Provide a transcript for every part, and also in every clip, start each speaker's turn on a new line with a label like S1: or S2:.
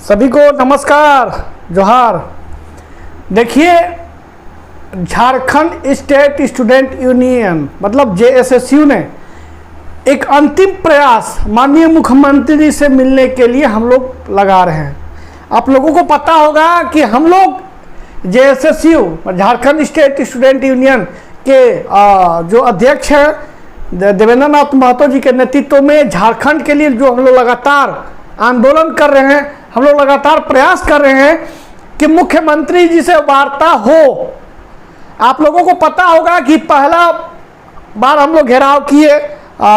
S1: सभी को नमस्कार, जोहार। देखिए, झारखंड स्टेट स्टूडेंट यूनियन मतलब जेएसएसयू ने एक अंतिम प्रयास माननीय मुख्यमंत्री से मिलने के लिए हम लोग लगा रहे हैं। आप लोगों को पता होगा कि हम लोग जेएसएसयू झारखंड स्टेट स्टूडेंट यूनियन के जो अध्यक्ष हैं देवेंद्र नाथ महतो जी के नेतृत्व में झारखंड के लिए जो हम लोग लगातार आंदोलन कर रहे हैं, हम लोग लगातार प्रयास कर रहे हैं कि मुख्यमंत्री जी से वार्ता हो। आप लोगों को पता होगा कि पहला बार हम लोग घेराव किए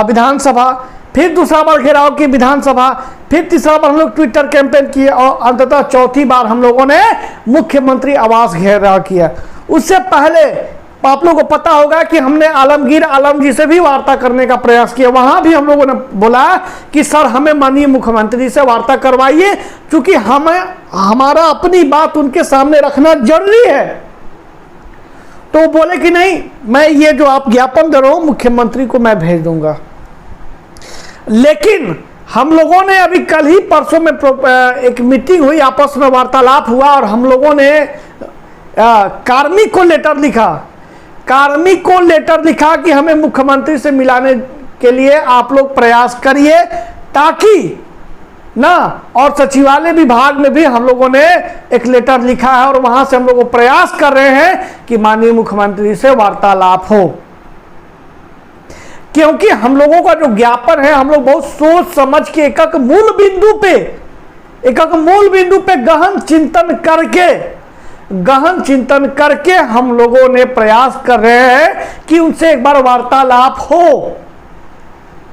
S1: विधानसभा, फिर दूसरा बार घेराव किए विधानसभा, फिर तीसरा बार हम लोग ट्विटर कैंपेन किए और अंततः चौथी बार हम लोगों ने मुख्यमंत्री आवास घेराव किया। उससे पहले आप लोगों को पता होगा कि हमने आलमगीर आलम जी से भी वार्ता करने का प्रयास किया। वहां भी हम लोगों ने बोला कि सर हमें माननीय मुख्यमंत्री से वार्ता करवाइए, क्योंकि हमारा अपनी बात उनके सामने रखना जरूरी है। तो बोले कि नहीं, मैं ये जो आप ज्ञापन दे रहा हूं मुख्यमंत्री को मैं भेज दूंगा। लेकिन हम लोगों ने अभी कल ही परसों में एक मीटिंग हुई, आपस में वार्तालाप हुआ और हम लोगों ने कार्मिक को लेटर लिखा कि हमें मुख्यमंत्री से मिलाने के लिए आप लोग प्रयास करिए, ताकि ना, और सचिवालय विभाग में भी हम लोगों ने एक लेटर लिखा है और वहां से हम लोग प्रयास कर रहे हैं कि माननीय मुख्यमंत्री से वार्तालाप हो। क्योंकि हम लोगों का जो ज्ञापन है, हम लोग बहुत सोच समझ के एक मूल बिंदु पे गहन चिंतन करके हम लोगों ने प्रयास कर रहे हैं कि उनसे एक बार वार्तालाप हो।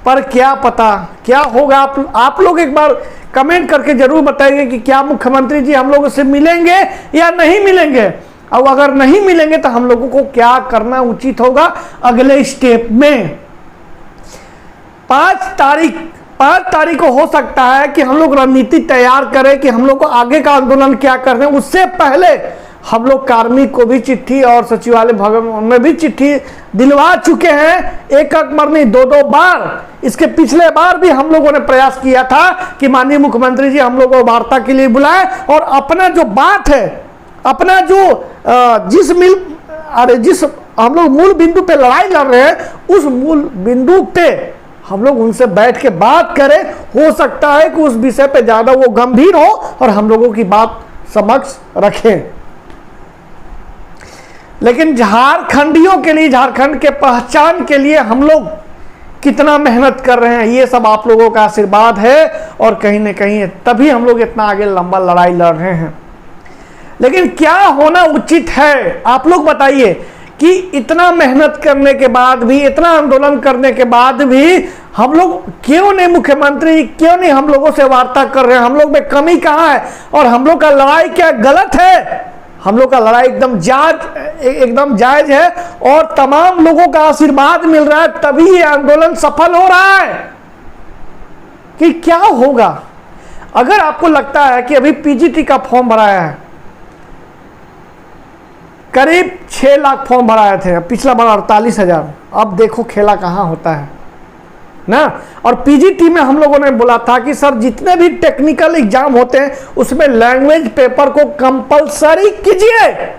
S1: पर क्या पता क्या होगा, आप लोग एक बार कमेंट करके जरूर बताइए कि क्या मुख्यमंत्री जी हम लोगों से मिलेंगे या नहीं मिलेंगे, और अगर नहीं मिलेंगे तो हम लोगों को क्या करना उचित होगा अगले स्टेप में। 5 तारीख को हो सकता है कि हम लोग रणनीति तैयार करें कि हम लोग को आगे का आंदोलन क्या करना है। उससे पहले हम लोग कार्मिक को भी चिट्ठी और सचिवालय भवन में भी चिट्ठी दिलवा चुके हैं, एक बार नहीं 2 बार। इसके पिछले बार भी हम लोगों ने प्रयास किया था कि माननीय मुख्यमंत्री जी हम लोग को वार्ता के लिए बुलाएं और अपना जो बात है, अपना जो जिस हम लोग मूल बिंदु पे लड़ाई लड़ रहे हैं, उस मूल बिंदु पे हम लोग उनसे बैठ के बात करें। हो सकता है कि उस विषय पे ज्यादा वो गंभीर हो और हम लोगों की बात समक्ष रखें। लेकिन झारखंडियों के लिए, झारखंड के पहचान के लिए हम लोग कितना मेहनत कर रहे हैं, ये सब आप लोगों का आशीर्वाद है और कहीं ना कहीं तभी हम लोग इतना आगे लंबा लड़ाई लड़ रहे हैं। लेकिन क्या होना उचित है, आप लोग बताइए कि इतना मेहनत करने के बाद भी, इतना आंदोलन करने के बाद भी हम लोग क्यों नहीं, मुख्यमंत्री क्यों नहीं हम लोगों से वार्ता कर रहे हैं? हम लोग में कमी कहाँ है और हम लोग का लड़ाई क्या गलत है? हम लोग का लड़ाई एकदम जायज है और तमाम लोगों का आशीर्वाद मिल रहा है, तभी ये आंदोलन सफल हो रहा है। कि क्या होगा अगर आपको लगता है कि अभी पीजीटी का फॉर्म भराया है, करीब 6 लाख फॉर्म भराए थे, पिछला बार 48,000। अब देखो खेला कहाँ होता है ना। और पीजीटी में हम लोगों ने बोला था कि सर जितने भी टेक्निकल एग्जाम होते हैं उसमें लैंग्वेज पेपर को कंपलसरी कीजिए।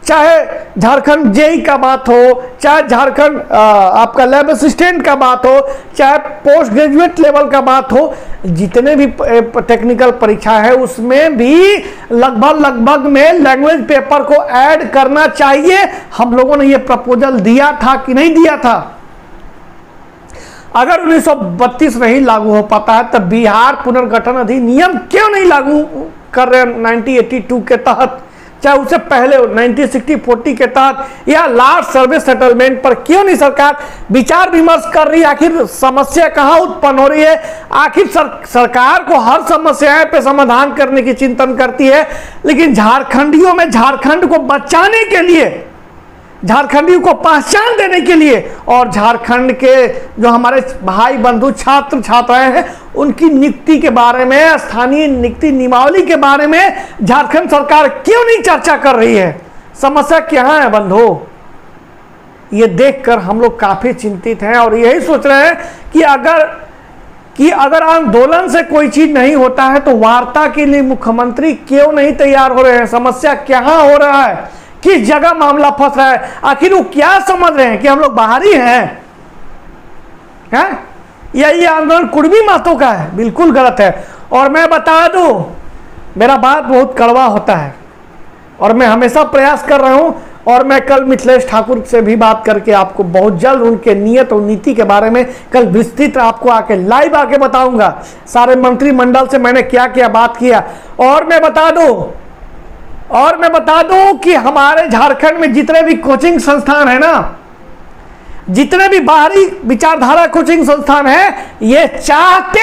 S1: चाहे झारखंड जेई का बात हो, चाहे झारखंड आपका लैब असिस्टेंट का बात हो, चाहे पोस्ट ग्रेजुएट लेवल का बात हो, जितने भी टेक्निकल परीक्षा है उसमें भी लगभग में लैंग्वेज पेपर को ऐड करना चाहिए। हम लोगों ने ये प्रपोजल दिया था कि नहीं दिया था? अगर 1932 नहीं लागू हो पाता है तब बिहार पुनर्गठन अधिनियम क्यों नहीं लागू कर रहे 1982 के तहत, चाहे उससे पहले 1960-40 के तहत, या लार्ज सर्वे सेटलमेंट पर क्यों नहीं सरकार विचार विमर्श कर रही है? आखिर समस्या कहाँ उत्पन्न हो रही है? आखिर सरकार को हर समस्याएं पे समाधान करने की चिंतन करती है, लेकिन झारखंडियों में झारखंड को बचाने के लिए, झारखंडियों को पहचान देने के लिए और झारखंड के जो हमारे भाई बंधु छात्र छात्राएं हैं उनकी नियुक्ति के बारे में, स्थानीय नियुक्ति नियमावली के बारे में झारखंड सरकार क्यों नहीं चर्चा कर रही है? समस्या क्या है बंधु? ये देखकर हम लोग काफी चिंतित हैं और यही सोच रहे हैं कि अगर कि अगर आंदोलन से कोई चीज नहीं होता है तो वार्ता के लिए मुख्यमंत्री क्यों नहीं तैयार हो रहे हैं? समस्या कहां हो रहा है? किस जगह मामला फंस रहा है? आखिर वो क्या समझ रहे हैं कि हम लोग बाहरी हैं? या ये आंदोलन कुर्मी मातों का है? बिल्कुल गलत है। और मैं बता दूं, मेरा बात बहुत कड़वा होता है और मैं हमेशा प्रयास कर रहा हूं, और मैं कल मिथिलेश ठाकुर से भी बात करके आपको बहुत जल्द उनके नियत और नीति के बारे में कल विस्तृत आपको आके लाइव आके बताऊंगा, सारे मंत्रिमंडल से मैंने क्या क्या बात किया। और मैं बता दूं कि हमारे झारखंड में जितने भी कोचिंग संस्थान है ना, जितने भी बाहरी विचारधारा कोचिंग संस्थान है, ये चाहते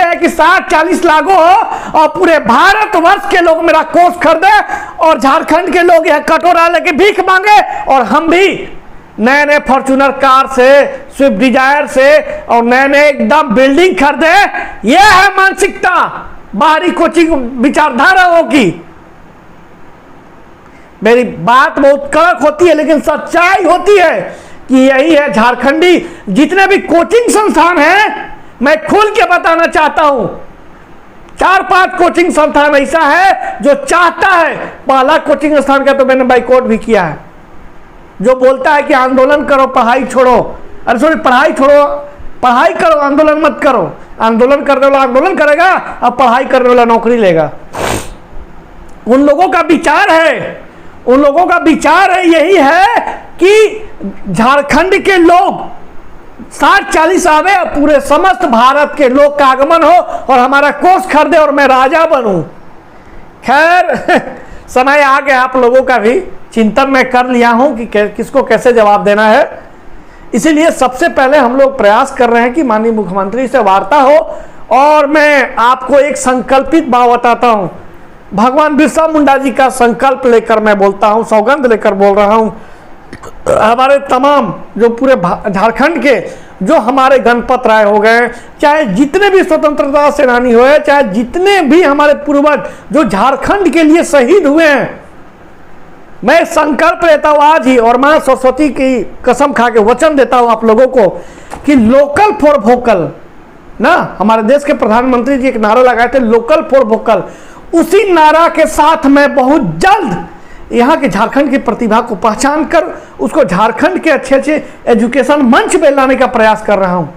S1: हैं कि 60-40 लागू हो और पूरे भारतवर्ष के लोग मेरा कोर्स खरीदे और झारखंड के लोग यह कटोरा लेके भीख मांगे और हम भी नए नए फॉर्च्यूनर कार से, स्विफ्ट डिजायर से और नए नए एकदम बिल्डिंग खरीदे। यह है मानसिकता बाहरी कोचिंग विचारधाराओं की। मेरी बात बहुत कड़क होती है लेकिन सच्चाई होती है कि यही है। झारखंडी जितने भी कोचिंग संस्थान हैं, मैं खुल के बताना चाहता हूं, 4-5 कोचिंग संस्थान ऐसा है जो चाहता है। पहला कोचिंग संस्थान का तो मैंने बाइकआउट भी किया है, जो बोलता है कि आंदोलन करो पढ़ाई छोड़ो। अरे सॉरी, पढ़ाई छोड़ो, पढ़ाई करो, आंदोलन मत करो। आंदोलन करने वाला आंदोलन करेगा, अब पढ़ाई करने वाला नौकरी लेगा। उन लोगों का विचार है यही है कि झारखंड के लोग 60-40 आवे और पूरे समस्त भारत के लोग का आगमन हो और हमारा कोर्स खरीदे और मैं राजा बनूं। खैर समय आ गया, आप लोगों का भी चिंतन मैं कर लिया हूं कि किसको कैसे जवाब देना है। इसीलिए सबसे पहले हम लोग प्रयास कर रहे हैं कि माननीय मुख्यमंत्री से वार्ता हो। और मैं आपको एक संकल्पित बात बताता हूं, भगवान बिरसा मुंडा जी का संकल्प लेकर मैं बोलता हूं, सौगंध लेकर बोल रहा हूं। हमारे तमाम जो पूरे झारखंड के जो हमारे गणपत राय हो गए, चाहे जितने भी स्वतंत्रता सेनानी हुए, चाहे जितने भी हमारे पूर्वज जो झारखंड के लिए शहीद हुए हैं, मैं संकल्प लेता हूं आज ही और मां सरस्वती की कसम खा के वचन देता हूं आप लोगों को कि लोकल फॉर वोकल ना, हमारे देश के प्रधानमंत्री जी एक नारा लगाए थे, लोकल फॉर वोकल। उसी नारा के साथ मैं बहुत जल्द यहाँ के झारखंड की प्रतिभा को पहचान कर उसको झारखंड के अच्छे एजुकेशन मंच पे लाने का प्रयास कर रहा हूँ।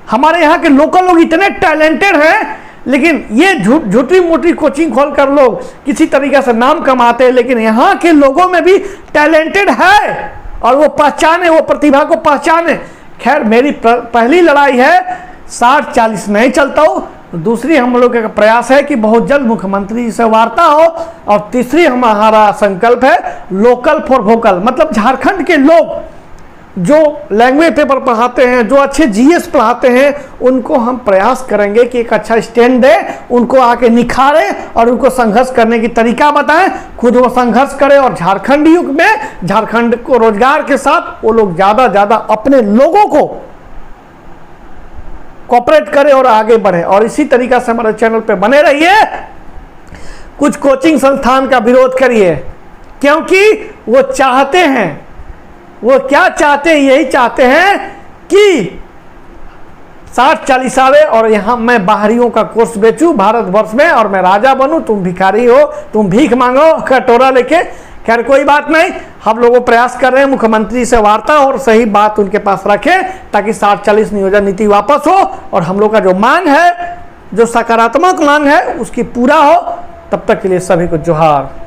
S1: हमारे यहाँ के लोकल लोग इतने टैलेंटेड हैं, लेकिन ये झूठी मोटी कोचिंग खोलकर लोग किसी तरीके से नाम कमाते हैं, लेकिन यहाँ के लोगों में भी टैलेंटेड है और वो पहचाने, वो प्रतिभा को पहचाने। खैर मेरी पहली लड़ाई है 60-40 नहीं चलता हूँ, दूसरी हम लोग का प्रयास है कि बहुत जल्द मुख्यमंत्री से वार्ता हो, और तीसरी हमारा संकल्प है लोकल फॉर वोकल। मतलब झारखंड के लोग जो लैंग्वेज पेपर पढ़ाते हैं, जो अच्छे जीएस पढ़ाते हैं, उनको हम प्रयास करेंगे कि एक अच्छा स्टैंड दे, उनको आके निखारें और उनको संघर्ष करने की तरीका बताएं, खुद वो संघर्ष करें और झारखंड युग में झारखंड को रोजगार के साथ वो लोग ज़्यादा अपने लोगों को कोऑपरेट करे और आगे बढ़े। और इसी तरीका से हमारे चैनल पे बने रहिए, कुछ कोचिंग संस्थान का विरोध करिए, क्योंकि वो चाहते हैं, वो क्या चाहते हैं, यही चाहते हैं कि 60-40 आवे और यहाँ मैं बाहरियों का कोर्स बेचूं भारतवर्ष में और मैं राजा बनूं, तुम भिखारी हो, तुम भीख मांगो कटोरा लेके। खैर कोई बात नहीं, हम लोगों प्रयास कर रहे हैं मुख्यमंत्री से वार्ता और सही बात उनके पास रखें ताकि 60-40 नियोजन नीति वापस हो और हम लोग का जो मांग है, जो सकारात्मक मांग है, उसकी पूरा हो। तब तक के लिए सभी को जोहार।